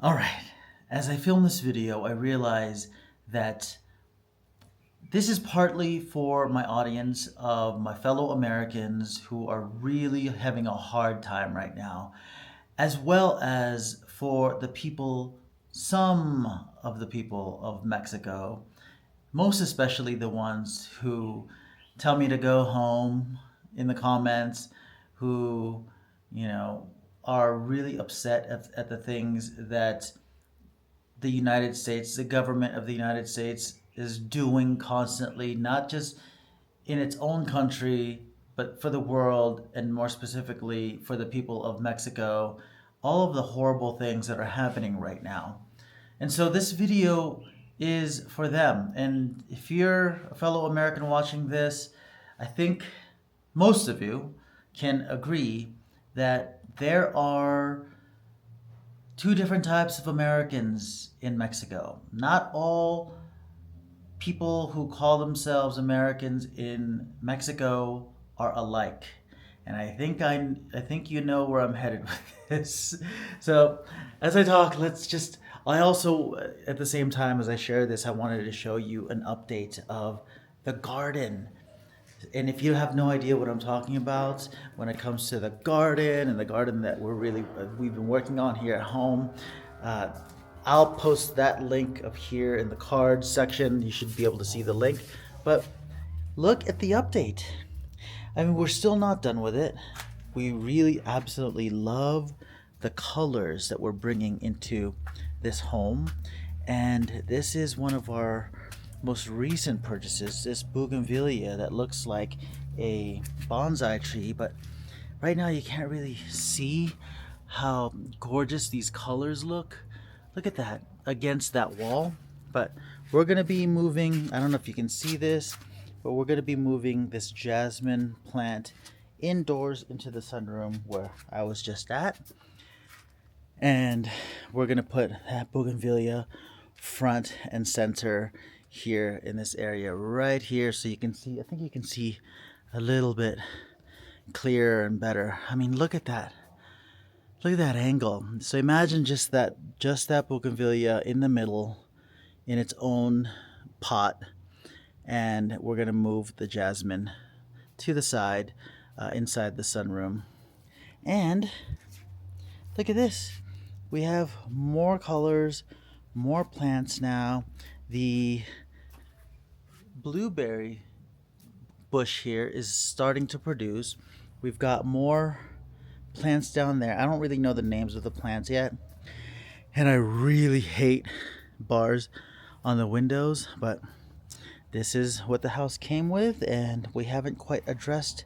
All right, as I film this video, I realize that this is partly for my audience of my fellow Americans who are really having a hard time right now, as well as for the people, some of the people of Mexico, most especially the ones who tell me to go home in the comments, who, you know, are really upset at the things that the United States, the government of the United States, is doing constantly, not just in its own country, but for the world, and more specifically for the people of Mexico, all of the horrible things that are happening right now. And so this video is for them. And if you're a fellow American watching this, I think most of you can agree that there are two different types of Americans in Mexico. Not all people who call themselves Americans in Mexico are alike. And I think you know where I'm headed with this. So, as I talk, I also at the same time as I share this, I wanted to show you an update of the garden. And if you have no idea what I'm talking about when it comes to the garden and the garden that we've been working on here at home, uh, I'll post that link up here in the cards section. You should be able to see the link. But look at the update. I mean, we're still not done with it. We really absolutely love the colors that we're bringing into this home. And this is one of our most recent purchases, this bougainvillea that looks like a bonsai tree, but right now you can't really see how gorgeous these colors look. Look at that against that wall. But we're gonna be moving, I don't know if you can see this, but we're gonna be moving this jasmine plant indoors into the sunroom where I was just at. And we're gonna put that bougainvillea front and center here in this area right here, so you can see, I think you can see a little bit clearer and better. I mean, look at that angle. So imagine just that bougainvillea in the middle in its own pot, and we're gonna move the jasmine to the side inside the sunroom. And look at this, we have more colors, more plants now. The blueberry bush here is starting to produce. We've got more plants down there. I don't really know the names of the plants yet. And I really hate bars on the windows, but this is what the house came with, and we haven't quite addressed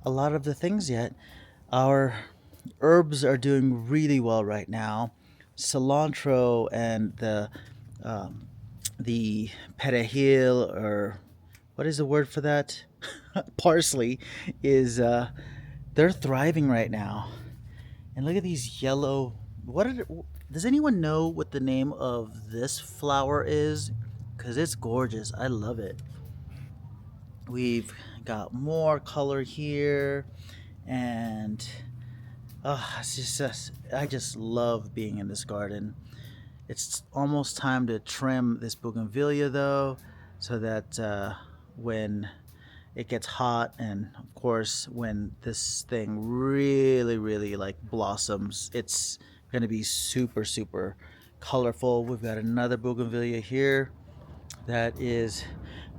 a lot of the things yet. Our herbs are doing really well right now. Cilantro and the perejil, or what is the word for that? Parsley is they're thriving right now. And look at these yellow. Does anyone know what the name of this flower is? Because it's gorgeous. I love it. We've got more color here, and I just love being in this garden. It's almost time to trim this bougainvillea though, so that when it gets hot, and of course when this thing really like blossoms, it's gonna be super colorful. We've got another bougainvillea here that is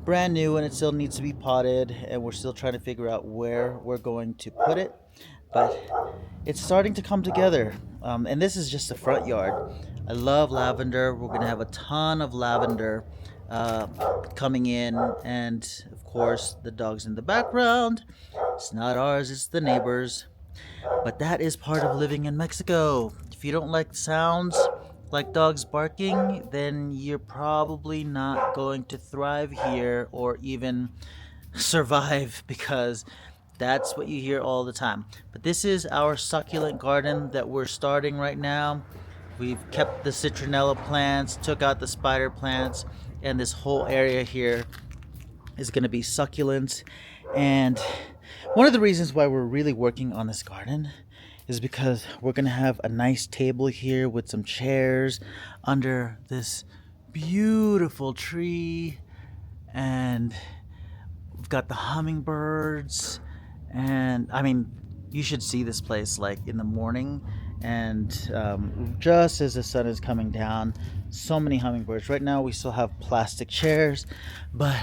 brand new, and it still needs to be potted, and we're still trying to figure out where we're going to put it, but it's starting to come together. And this is just the front yard. I love lavender. We're gonna have a ton of lavender coming in, and of course the dogs in the background. It's not ours, it's the neighbors. But that is part of living in Mexico. If you don't like sounds like dogs barking, then you're probably not going to thrive here or even survive, because that's what you hear all the time. But this is our succulent garden that we're starting right now. We've kept the citronella plants, took out the spider plants, and this whole area here is going to be succulents. And one of the reasons why we're really working on this garden is because we're gonna have a nice table here with some chairs under this beautiful tree, and we've got the hummingbirds. And I mean, you should see this place like in the morning, and just as the sun is coming down, so many hummingbirds. Right now we still have plastic chairs, but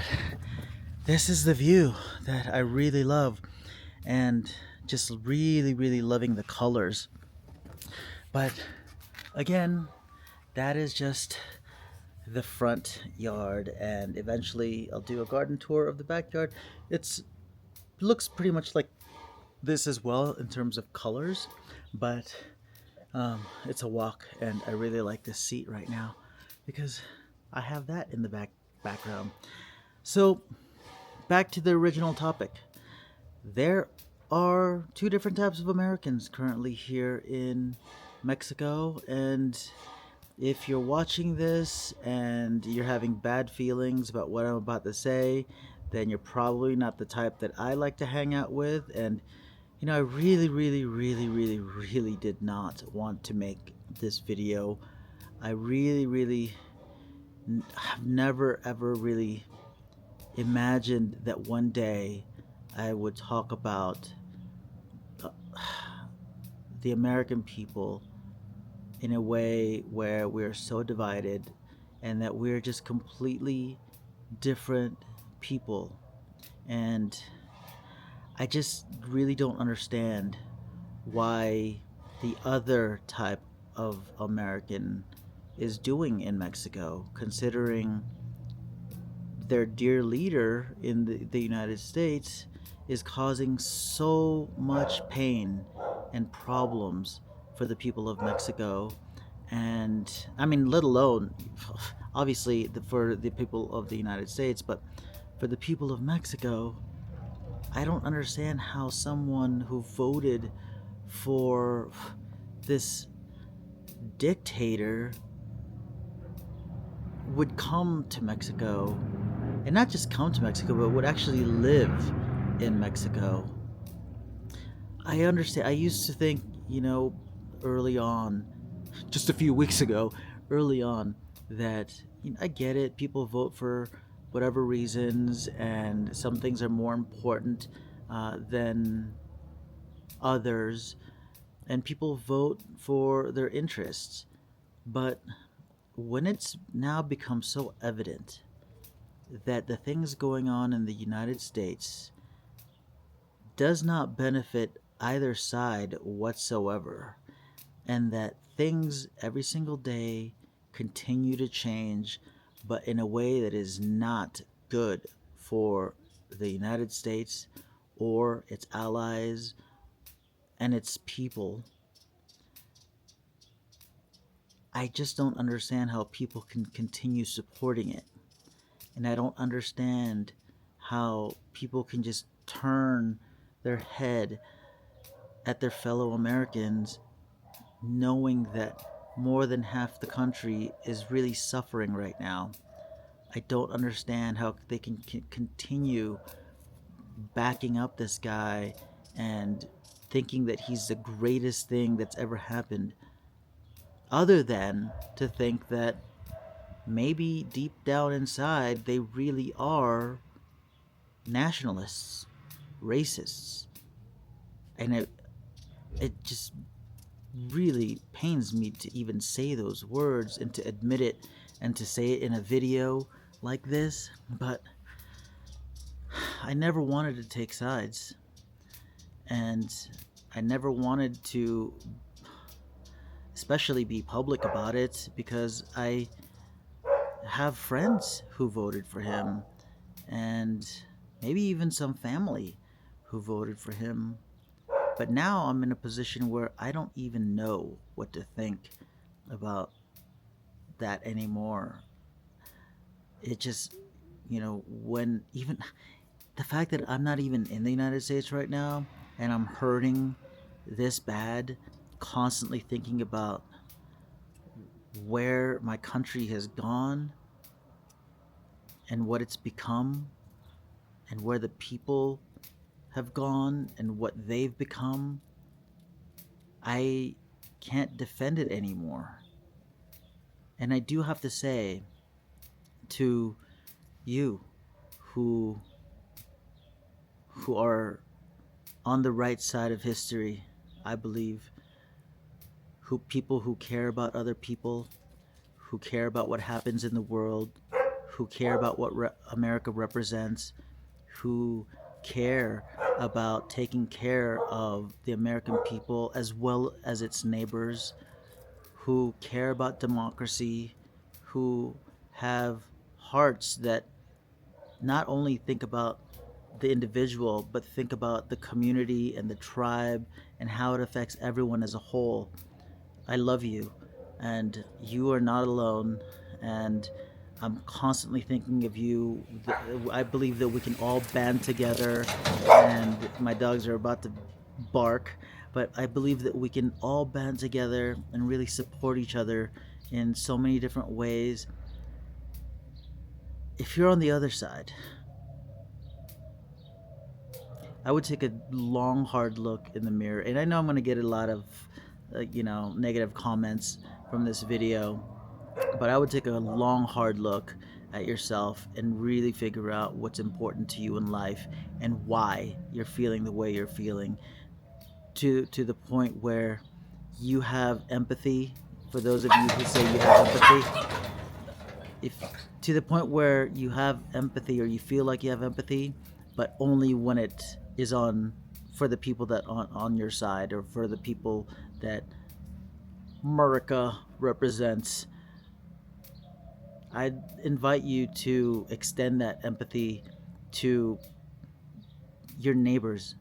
this is the view that I really love, and just really, really loving the colors. But again, that is just the front yard, and eventually I'll do a garden tour of the backyard. It's looks pretty much like this as well in terms of colors, but it's a walk, and I really like this seat right now because I have that in the background. So back to the original topic. There are two different types of Americans currently here in Mexico, and if you're watching this and you're having bad feelings about what I'm about to say, then you're probably not the type that I like to hang out with. And I really, really, really, really, really did not want to make this video. I really, really have never ever really imagined that one day I would talk about uh, the American people in a way where we're so divided and that we're just completely different people. And I just really don't understand why the other type of American is doing in Mexico, considering their dear leader in the United States is causing so much pain and problems for the people of Mexico. And I mean, let alone, obviously, for the people of the United States, but for the people of Mexico, I don't understand how someone who voted for this dictator would come to Mexico, and not just come to Mexico, but would actually live in Mexico. I understand. I used to think, early on, just a few weeks ago, early on, that I get it. People vote for whatever reasons, and some things are more important than others, and people vote for their interests. But when it's now become so evident that the things going on in the United States does not benefit either side whatsoever, and that things every single day continue to change, but in a way that is not good for the United States or its allies and its people, I just don't understand how people can continue supporting it. And I don't understand how people can just turn their head at their fellow Americans, knowing that more than half the country is really suffering right now. I don't understand how they can continue backing up this guy and thinking that he's the greatest thing that's ever happened, other than to think that maybe deep down inside they really are nationalists, racists. And it just really pains me to even say those words and to admit it and to say it in a video like this, but I never wanted to take sides, and I never wanted to especially be public about it, because I have friends who voted for him, and maybe even some family who voted for him. But now I'm in a position where I don't even know what to think about that anymore. It just, when even the fact that I'm not even in the United States right now and I'm hurting this bad, constantly thinking about where my country has gone and what it's become and where the people have gone and what they've become. I can't defend it anymore. And I do have to say to you who are on the right side of history, I believe, who people who care about other people, who care about what happens in the world, who care about what America represents, who care about taking care of the American people as well as its neighbors, who care about democracy, who have hearts that not only think about the individual, but think about the community and the tribe and how it affects everyone as a whole. I love you, and you are not alone. And I'm constantly thinking of you. I believe that we can all band together, and my dogs are about to bark, but I believe that we can all band together and really support each other in so many different ways. If you're on the other side, I would take a long, hard look in the mirror. And I know I'm going to get a lot of, negative comments from this video, but I would take a long, hard look at yourself and really figure out what's important to you in life and why you're feeling the way you're feeling, to the point where you have empathy. For those of you who say you have empathy, if to the point where you have empathy or you feel like you have empathy, but only when it is on for the people that on your side, or for the people that America represents. I'd invite you to extend that empathy to your neighbors,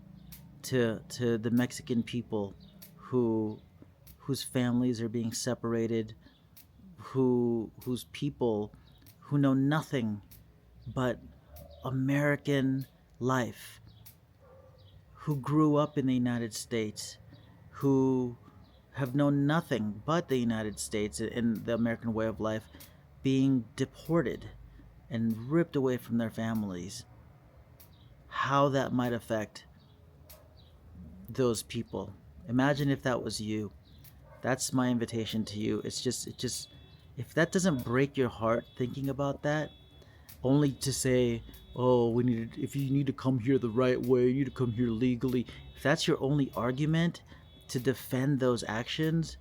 to the Mexican people whose families are being separated, whose people who know nothing but American life, who grew up in the United States, who have known nothing but the United States and the American way of life, being deported and ripped away from their families. How that might affect those people. Imagine if that was you. That's my invitation to you. It just, if that doesn't break your heart thinking about that, only to say, oh, if you need to come here the right way, you need to come here legally. If that's your only argument to defend those actions,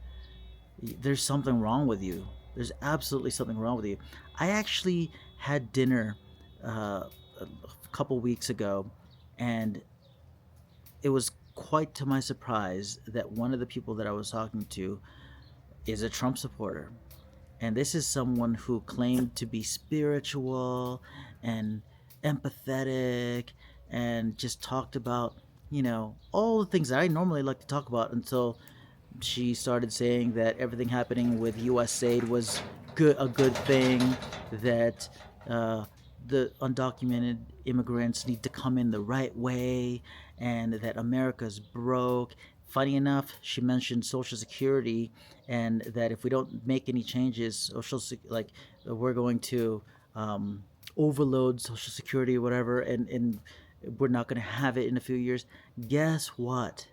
there's something wrong with you. There's absolutely something wrong with you. I actually had dinner a couple weeks ago, and it was quite to my surprise that one of the people that I was talking to is a Trump supporter. And this is someone who claimed to be spiritual and empathetic and just talked about, all the things that I normally like to talk about, until she started saying that everything happening with USAID was a good thing, that the undocumented immigrants need to come in the right way, and that America's broke. Funny enough, she mentioned Social Security, and that if we don't make any changes, we're going to overload Social Security or whatever, and we're not going to have it in a few years. Guess what?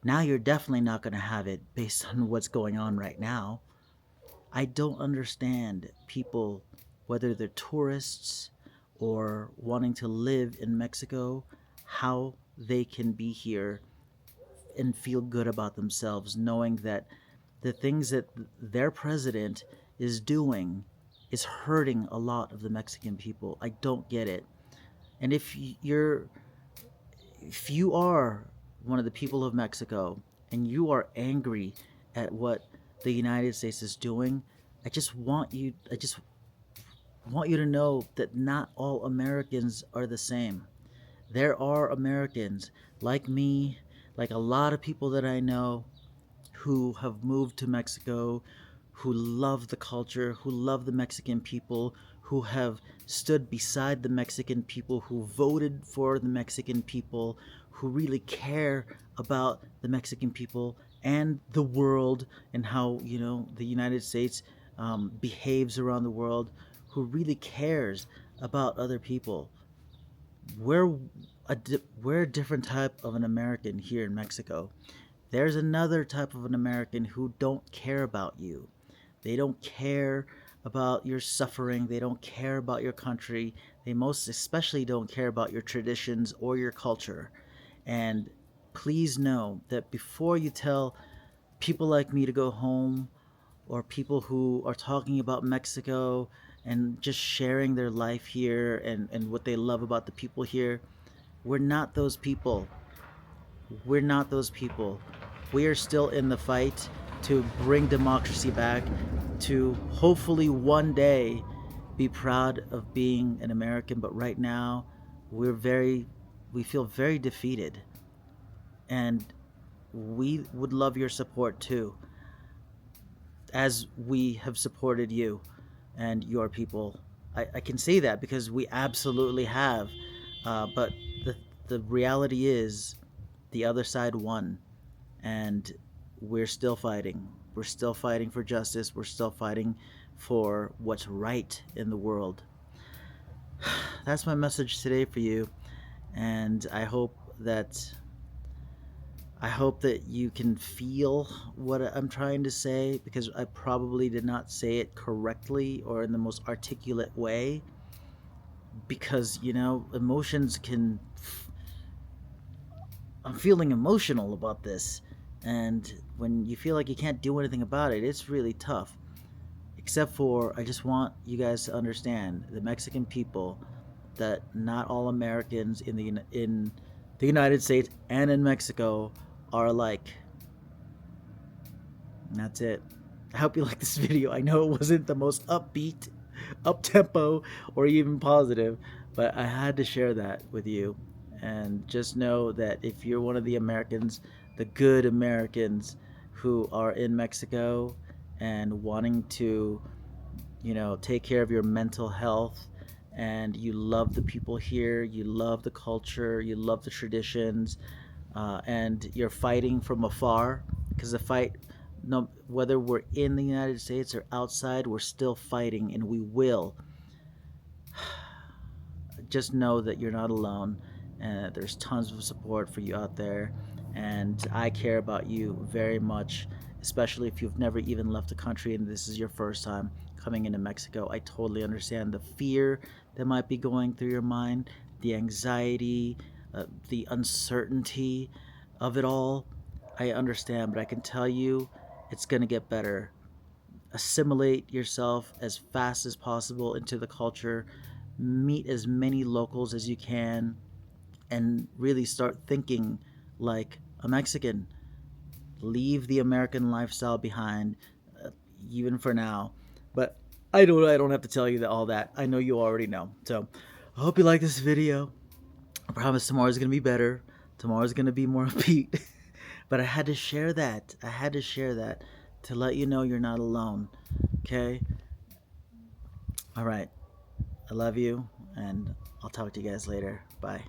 Now you're definitely not going to have it based on what's going on right now. I don't understand people, whether they're tourists or wanting to live in Mexico, how they can be here and feel good about themselves, knowing that the things that their president is doing is hurting a lot of the Mexican people. I don't get it. And if you are one of the people of Mexico and you are angry at what the United States is doing, I just want you to know that not all Americans are the same. There are Americans like me, like a lot of people that I know, who have moved to Mexico, who love the culture, who love the Mexican people, who have stood beside the Mexican people, who voted for the Mexican people, who really care about the Mexican people and the world, and how, the United States behaves around the world, who really cares about other people. We're a different type of an American here in Mexico. There's another type of an American who don't care about you. They don't care about your suffering. They don't care about your country. They most especially don't care about your traditions or your culture. And please know that before you tell people like me to go home, or people who are talking about Mexico and just sharing their life here and what they love about the people here, we're not those people. We're not those people. We are still in the fight to bring democracy back, to hopefully one day be proud of being an American. But right now, we feel very defeated. And we would love your support too, as we have supported you and your people. I can say that because we absolutely have. But the, the reality is, the other side won, and we're still fighting. We're still fighting for justice. We're still fighting for what's right in the world. That's my message today for you, and I hope that you can feel what I'm trying to say, because I probably did not say it correctly or in the most articulate way, because emotions can I'm feeling emotional about this, and when you feel like you can't do anything about it, it's really tough. Except for, I just want you guys to understand, the Mexican people, that not all Americans in the United States and in Mexico are alike. And that's it. I hope you like this video. I know it wasn't the most upbeat, up tempo, or even positive, but I had to share that with you. And just know that if you're one of the Americans, the good Americans who are in Mexico and wanting to, take care of your mental health, and you love the people here, you love the culture, you love the traditions, and you're fighting from afar, because the fight, no, whether we're in the United States or outside, we're still fighting, and we will. Just know that you're not alone, and there's tons of support for you out there, and I care about you very much, especially if you've never even left the country and this is your first time coming into Mexico. I totally understand the fear that might be going through your mind, the anxiety, the uncertainty of it all. I understand, but I can tell you it's going to get better. Assimilate yourself as fast as possible into the culture, meet as many locals as you can, and really start thinking like a Mexican. Leave the American lifestyle behind, even for now. But I don't have to tell you that all that. I know you already know. So I hope you like this video. I promise tomorrow's gonna be better. Tomorrow's gonna be more upbeat. But I had to share that. I had to share that to let you know you're not alone. Okay? All right. I love you, and I'll talk to you guys later. Bye.